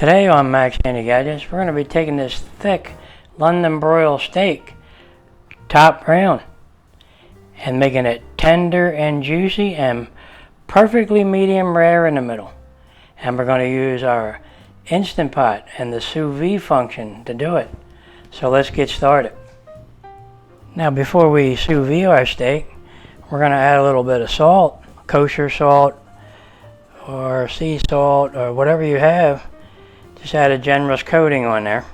Today on Max Handy Gadgets, we're going to be taking this thick London broil steak, top brown, and making it tender and juicy and perfectly medium rare in the middle. And we're going to use our Instant Pot and the Sous Vide function to do it. So let's get started. Now before we sous vide our steak, we're going to add a little bit of salt, kosher salt or sea salt or whatever you have. Just add a generous coating on there.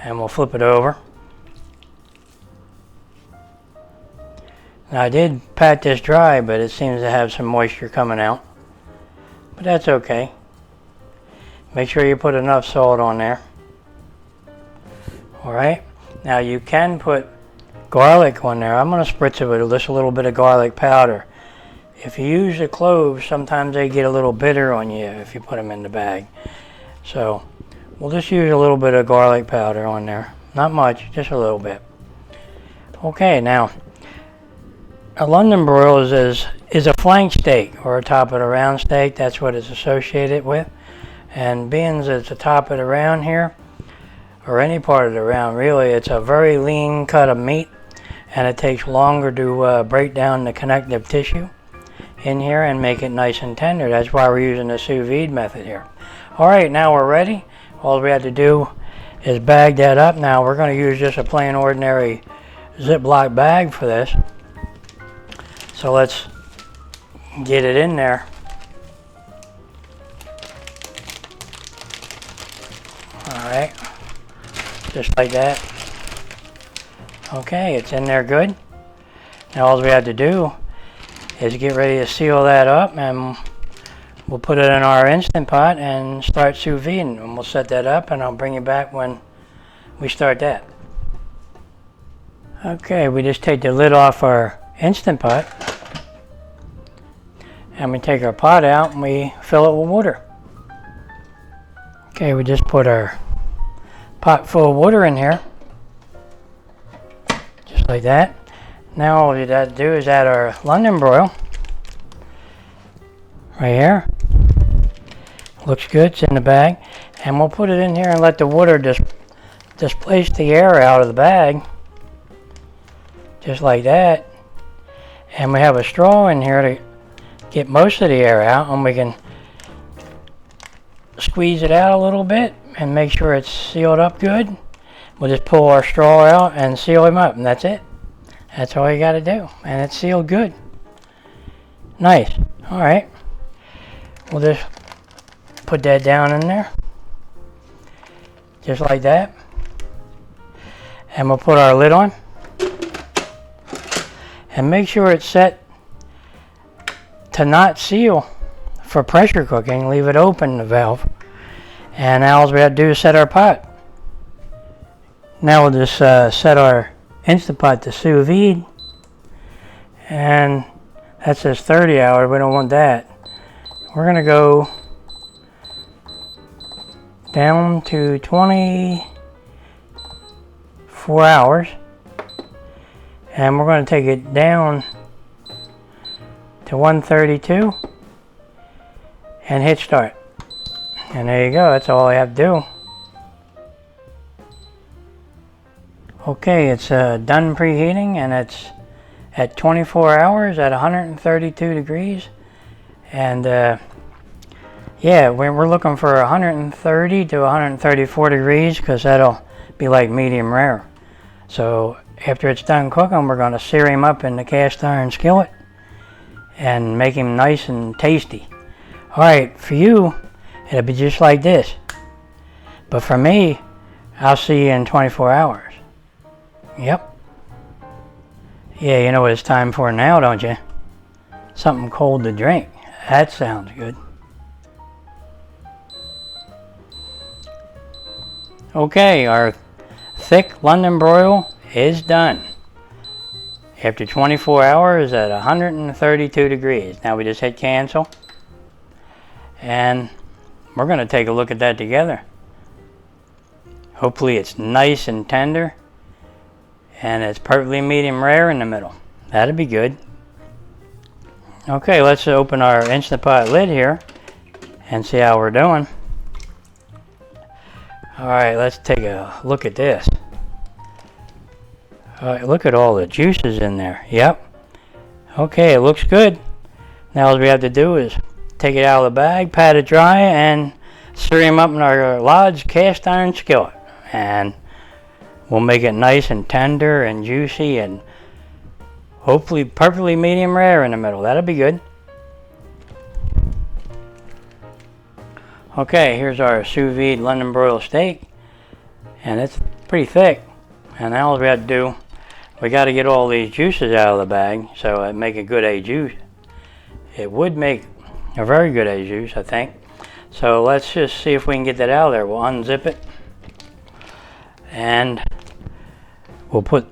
And we'll flip it over. Now I did pat this dry, but it seems to have some moisture coming out. But that's okay. Make sure you put enough salt on there. Alright, now you can put garlic on there. I'm going to spritz it with just a little bit of garlic powder. If you use the cloves, sometimes they get a little bitter on you if you put them in the bag. So we'll just use a little bit of garlic powder on there. Not much, just a little bit. Okay, now a London broil is a flank steak or a top of the round steak. That's what it's associated with. And being as it's the top of the round here, or any part of the round really, it's a very lean cut of meat, and it takes longer to break down the connective tissue in here and make it nice and tender. That's why we're using the sous vide method here. Alright, now we're ready. All we have to do is bag that up. Now we're going to use just a plain ordinary ZipLock bag for this. So let's get it in there. Alright, just like that. Okay, it's in there good. Now all we have to do is get ready to seal that up, and we'll put it in our Instant Pot and start sous videing. And we'll set that up, and I'll bring you back when we start that. Okay, we just take the lid off our Instant Pot, and we take our pot out and we fill it with water. Okay, we just put our pot full of water in here, just like that. Now all we have to do is add our London broil right here. Looks good, it's in the bag. And we'll put it in here and let the water just displace the air out of the bag, just like that. And we have a straw in here to get most of the air out, and we can squeeze it out a little bit and make sure it's sealed up good. We'll just pull our straw out and seal him up, and that's it. That's all you got to do, and it's sealed good. Nice. Alright, we'll just put that down in there, just like that, and we'll put our lid on and make sure it's set to not seal for pressure cooking. Leave it open, the valve, and now all we have to do is set our pot. Now we'll just set our Instant Pot to sous vide, and that says 30 hours. We don't want that. We're going to go down to 24 hours, and we're going to take it down to 132 and hit start. And there you go. That's all I have to do. Okay, it's done preheating, and it's at 24 hours at 132 degrees. And yeah, we're looking for 130 to 134 degrees because that'll be like medium rare. So after it's done cooking, we're going to sear him up in the cast iron skillet and make him nice and tasty. Alright, for you, it'll be just like this. But for me, I'll see you in 24 hours. Yep. Yeah, you know what it's time for now, don't you? Something cold to drink. That sounds good. Okay, our thick London broil is done. After 24 hours at 132 degrees. Now we just hit cancel. And we're going to take a look at that together. Hopefully it's nice and tender, and it's perfectly medium rare in the middle. That'd be good. Okay, let's open our Instant Pot lid here, and see how we're doing. Alright, let's take a look at this. Alright, look at all the juices in there. Yep. Okay, it looks good. Now all we have to do is take it out of the bag, pat it dry, and sear them up in our large cast iron skillet. And we'll make it nice and tender and juicy and hopefully perfectly medium rare in the middle. That'll be good. Okay, here's our sous vide London broil steak, and it's pretty thick. And now all we have to do, we got to get all these juices out of the bag so it make a good au jus. It would make a very good au jus, I think. So let's just see if we can get that out of there. We'll unzip it, and we'll put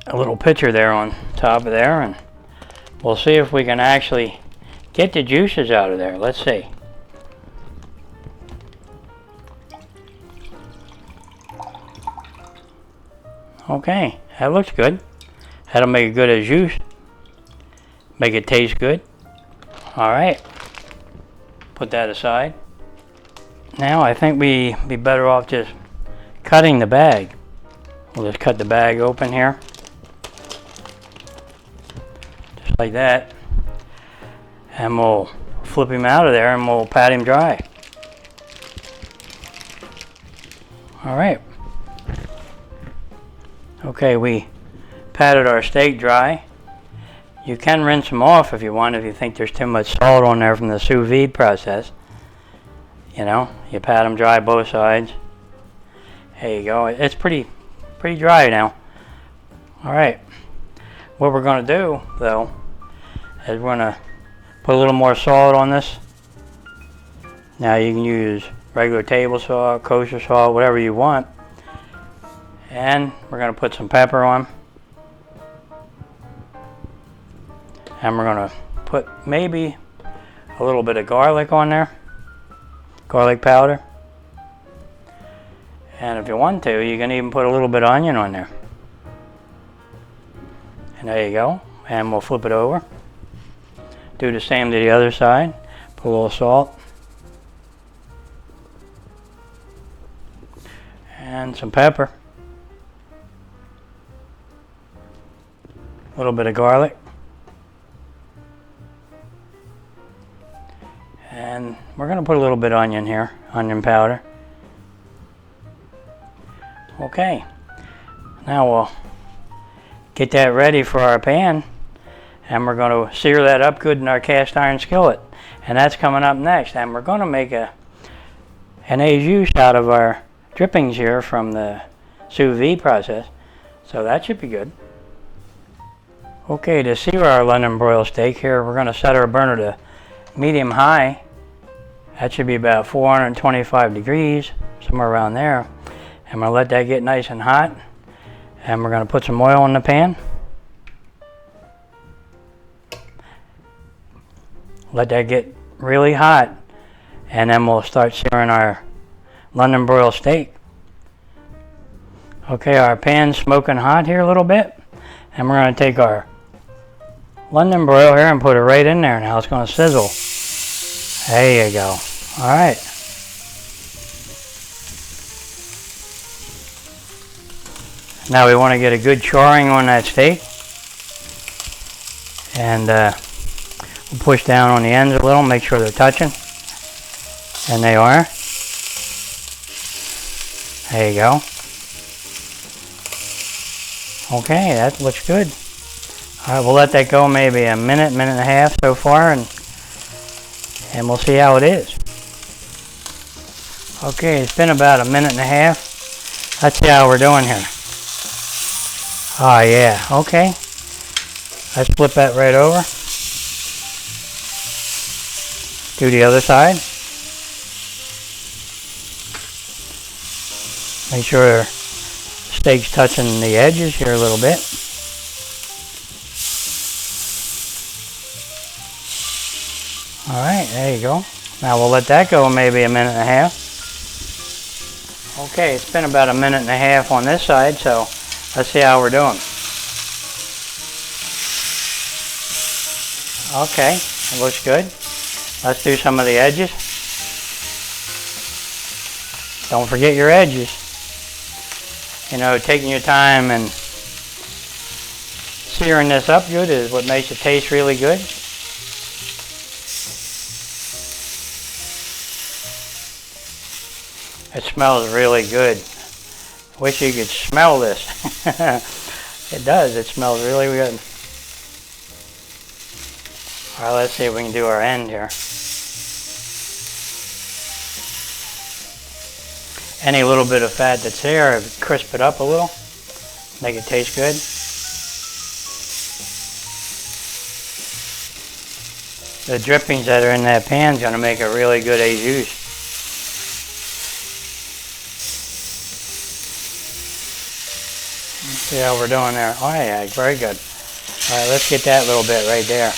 a little pitcher there on top of there, and we'll see if we can actually get the juices out of there. Let's see. Okay, that looks good. That'll make a good au jus. Make it taste good. Alright. Put that aside. Now I think we'd be better off just cutting the bag. We'll just cut the bag open here. Just like that. And we'll flip him out of there and we'll pat him dry. Alright. Okay, we patted our steak dry. You can rinse them off if you want, if you think there's too much salt on there from the sous vide process. You know, you pat them dry both sides. There you go. It's pretty dry now. Alright. What we're going to do, though, is we're going to put a little more salt on this. Now you can use regular table salt, kosher salt, whatever you want. And we're going to put some pepper on. And we're going to put maybe a little bit of garlic on there. Garlic powder. And if you want to, you can even put a little bit of onion on there. And there you go. And we'll flip it over. Do the same to the other side. Put a little salt. And some pepper. A little bit of garlic. And we're going to put a little bit of onion here, onion powder. Okay, now we'll get that ready for our pan, and we're going to sear that up good in our cast iron skillet. And that's coming up next, and we're going to make an au jus out of our drippings here from the sous vide process, so that should be good. Okay, to sear our London broil steak here, we're going to set our burner to medium high. That should be about 425 degrees, somewhere around there. And we'll let that get nice and hot. And we're going to put some oil in the pan. Let that get really hot. And then we'll start searing our London broil steak. Okay, our pan's smoking hot here a little bit. And we're going to take our London broil here and put it right in there. Now it's going to sizzle. There you go. All right. Now we want to get a good charring on that steak. And we'll push down on the ends a little, make sure they're touching. And they are. There you go. Okay, that looks good. All right, we'll let that go maybe a minute, minute and a half so far, and we'll see how it is. Okay, it's been about a minute and a half. Let's see how we're doing here. Oh yeah, okay. Let's flip that right over. Do the other side. Make sure the steak's touching the edges here a little bit. Alright, there you go. Now we'll let that go maybe a minute and a half. Okay, it's been about a minute and a half on this side, so let's see how we're doing. Okay, it looks good. Let's do some of the edges. Don't forget your edges. You know, taking your time and searing this up good is what makes it taste really good. It smells really good. Wish you could smell this. It does, it smells really good. Alright, let's see if we can do our end here. Any little bit of fat that's there, crisp it up a little, make it taste good. The drippings that are in that pan is going to make a really good au jus. See how we're doing there? Oh yeah, very good. Alright, let's get that little bit right there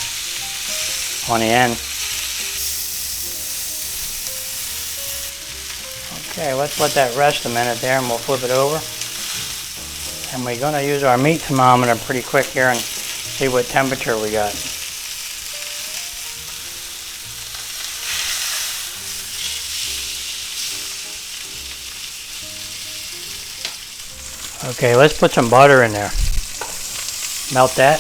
on the end. Okay, let's let that rest a minute there and we'll flip it over. And we're going to use our meat thermometer pretty quick here and see what temperature we got. Okay, let's put some butter in there. Melt that.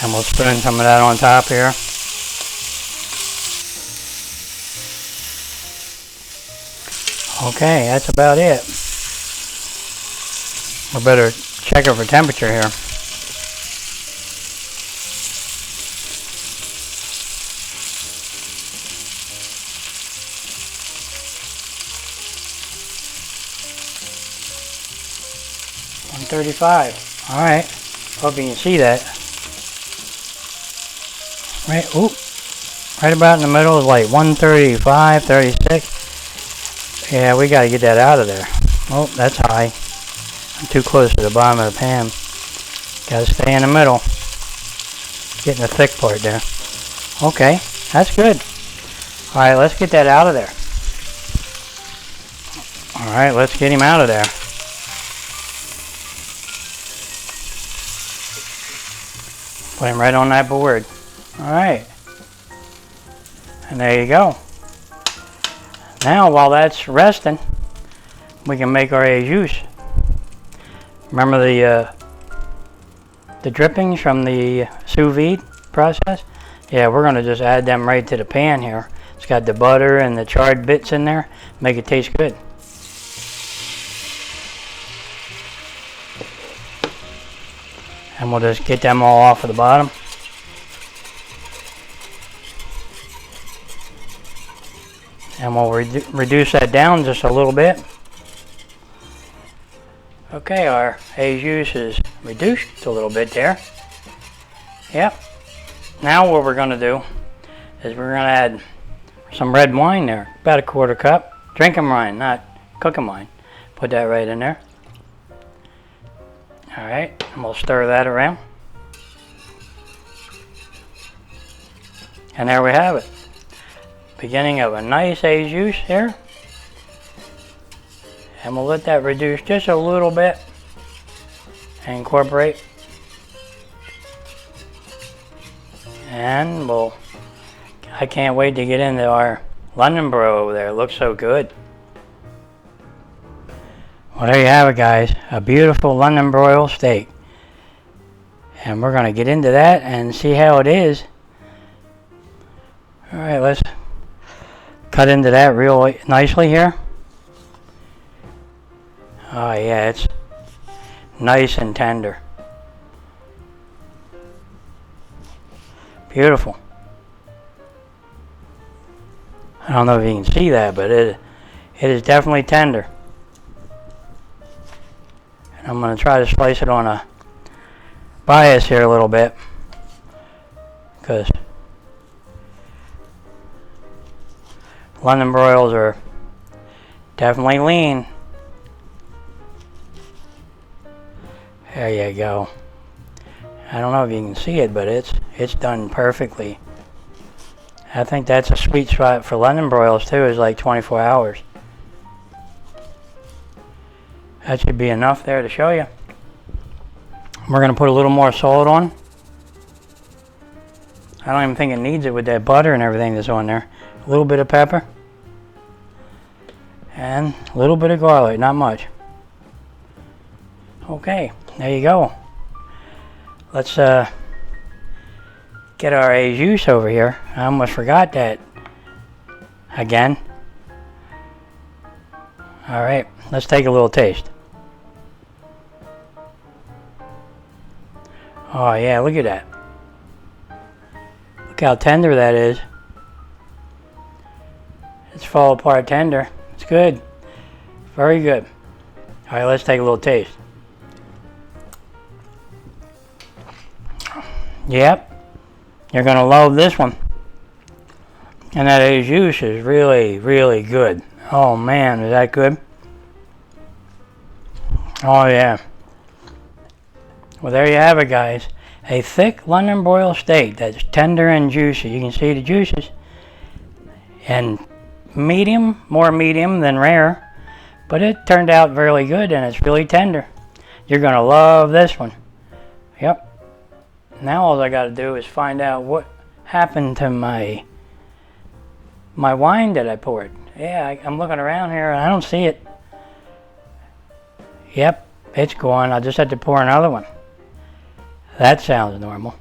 And we'll spoon some of that on top here. Okay, that's about it. We better check it for temperature here. $135. All right. Hope you can see that. Right about in the middle is like 135, 36. Yeah, we got to get that out of there. Oh, that's high. I'm too close to the bottom of the pan. Got to stay in the middle. Getting the thick part there. Okay, that's good. All right, let's get that out of there. All right, let's get him out of there. Put him right on that board. All right. And there you go. Now, while that's resting, we can make our au jus. Remember the drippings from the sous vide process? Yeah, we're going to just add them right to the pan here. It's got the butter and the charred bits in there. Make it taste good. And we'll just get them all off of the bottom. And we'll reduce that down just a little bit. Okay, our au jus is reduced a little bit there. Yep. Now what we're going to do is we're going to add some red wine there. About a quarter cup. Drinking wine, not cooking wine. Put that right in there. Alright, and we'll stir that around. And there we have it. Beginning of a nice au jus here. And we'll let that reduce just a little bit and incorporate. And I can't wait to get into our London broil over there. It looks so good. Well, there you have it, guys. A beautiful London broil steak. And we're going to get into that and see how it is. Alright, let's cut into that real nicely here. Oh yeah, it's nice and tender. Beautiful. I don't know if you can see that, but it is definitely tender. And I'm going to try to slice it on a bias here a little bit, because London broils are definitely lean. There you go. I don't know if you can see it, but it's done perfectly. I think that's a sweet spot for London broils too, is like 24 hours. That should be enough there to show you. We're going to put a little more salt on. I don't even think it needs it with that butter and everything that's on there. A little bit of pepper. And a little bit of garlic, not much. Okay, there you go. Let's get our Au Jus over here. I almost forgot that again. Alright, let's take a little taste. Oh yeah, look at that. Look how tender that is. It's fall apart tender. It's good. Very good. Alright, let's take a little taste. Yep. You're going to love this one. And that Au Jus is really, really good. Oh man, is that good? Oh yeah. Well, there you have it, guys. A thick London broil steak that's tender and juicy. You can see the juices. And medium, more medium than rare. But it turned out really good and it's really tender. You're going to love this one. Yep. Now all I got to do is find out what happened to my wine that I poured. Yeah, I'm looking around here and I don't see it. Yep, it's gone. I just had to pour another one. That sounds normal.